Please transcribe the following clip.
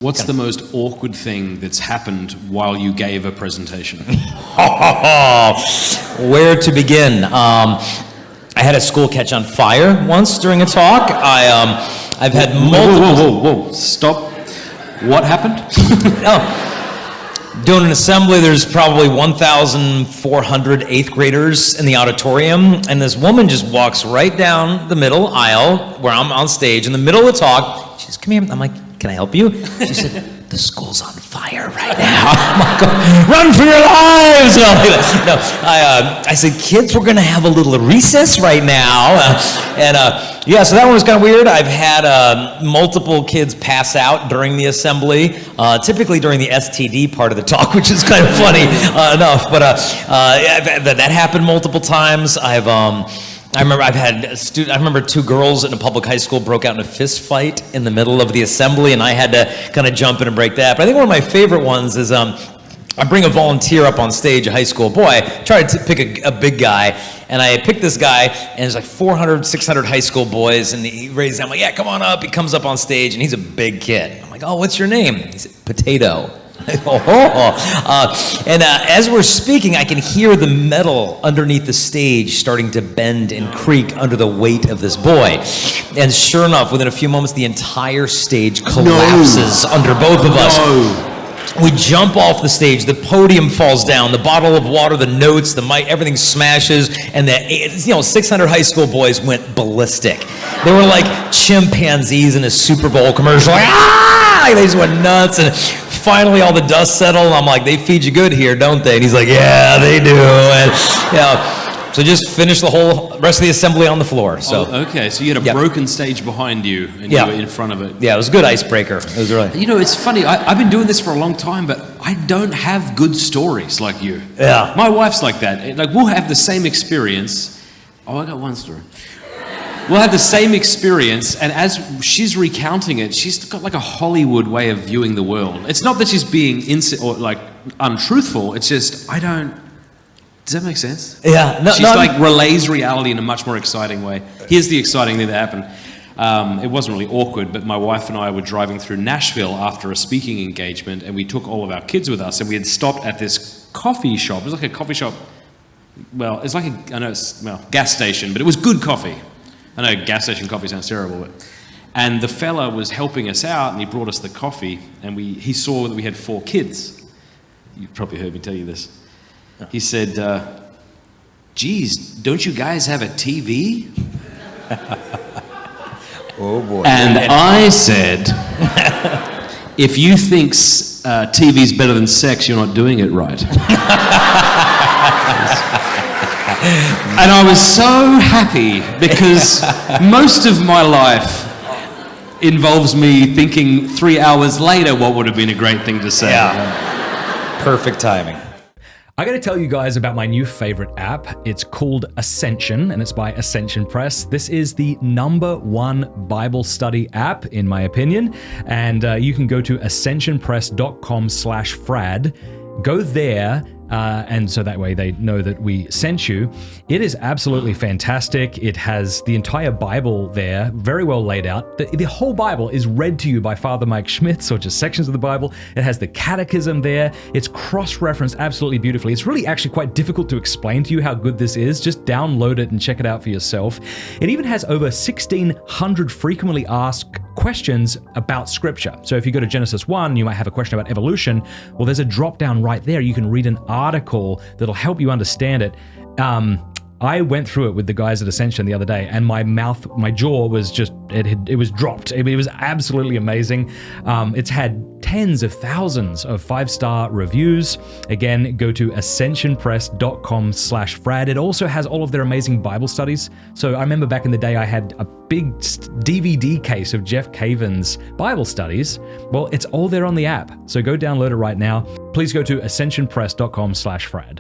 What's the most awkward thing that's happened while you gave a presentation? Where to begin? I had a school catch on fire once during a talk. I've had multiple... Whoa, stop. What happened? Doing an assembly, there's probably 1,400 eighth graders in the auditorium, and this woman just walks right down the middle aisle where I'm on stage in the middle of the talk. She says, "Come here." I'm like, "Can I help you?" She said, "The school's on fire right now." I'm like, "Run for your lives!" No, I said, "Kids, we're gonna have a little recess right now." Yeah, so that one was kind of weird. I've had multiple kids pass out during the assembly, typically during the STD part of the talk, which is kind of funny enough. But that happened multiple times. I remember two girls in a public high school broke out in a fist fight in the middle of the assembly, and I had to kind of jump in and break that. But I think one of my favorite ones is I bring a volunteer up on stage, a high school boy. I tried to pick a big guy, and I picked this guy, and there's like 400, 600 high school boys, and he raised his hand. I'm like, "Yeah, come on up." He comes up on stage, and he's a big kid. I'm like, "Oh, what's your name?" He said, "Potato." And as we're speaking, I can hear the metal underneath the stage starting to bend and creak under the weight of this boy. And sure enough, within a few moments, the entire stage collapses under both of us. We jump off the stage, the podium falls down, the bottle of water, the notes, the mic, everything smashes, and 600 high school boys went ballistic. They were like chimpanzees in a Super Bowl commercial. Like, ah! They just went nuts, and finally all the dust settled. I'm like, "They feed you good here, don't they?" And he's like, "Yeah, they do." And so just finished the whole rest of the assembly on the floor. So okay, so you had a broken stage behind you, and you were in front of it. Yeah, it was a good icebreaker. It was really. You know, it's funny. I've been doing this for a long time, but I don't have good stories like you. Yeah. My wife's like that. Like, we'll have the same experience. Oh, I got one story. We'll have the same experience, and as she's recounting it, she's got like a Hollywood way of viewing the world. It's not that she's being untruthful. It's just, I don't. Does that make sense? Yeah. She's relays reality in a much more exciting way. Here's the exciting thing that happened. It wasn't really awkward, but my wife and I were driving through Nashville after a speaking engagement, and we took all of our kids with us, and we had stopped at this coffee shop. It was like a coffee shop. Well, it's like gas station, but it was good coffee. I know gas station coffee sounds terrible, and the fella was helping us out, and he brought us the coffee, and he saw that we had 4 kids. You've probably heard me tell you this. He said, "Geez, don't you guys have a TV?" Oh boy. And I said, "If you think TV's better than sex, you're not doing it right." And I was so happy, because most of my life involves me thinking 3 hours later what would have been a great thing to say. Yeah. Perfect timing. I gotta tell you guys about my new favorite app. It's called Ascension, and it's by Ascension Press. This is the #1 Bible study app, in my opinion. And you can go to ascensionpress.com/Fradd. Go there, and so that way they know that we sent you. It is absolutely fantastic. It has the entire Bible there, very well laid out. The whole Bible is read to you by Father Mike Schmitz, or just sections of the Bible. It has the catechism there. It's cross-referenced absolutely beautifully. It's really actually quite difficult to explain to you how good this is. Just download it and check it out for yourself. It even has over 1,600 frequently asked questions about Scripture. So if you go to Genesis 1, you might have a question about evolution. Well, there's a drop-down right there. You can read an article that'll help you understand it. I went through it with the guys at Ascension the other day, and my jaw was just, it was dropped. It was absolutely amazing. It's had tens of thousands of 5-star reviews. Again, go to ascensionpress.com/Fradd. It also has all of their amazing Bible studies. So I remember back in the day, I had a big DVD case of Jeff Caven's Bible studies. Well, it's all there on the app. So go download it right now. Please go to ascensionpress.com/Fradd.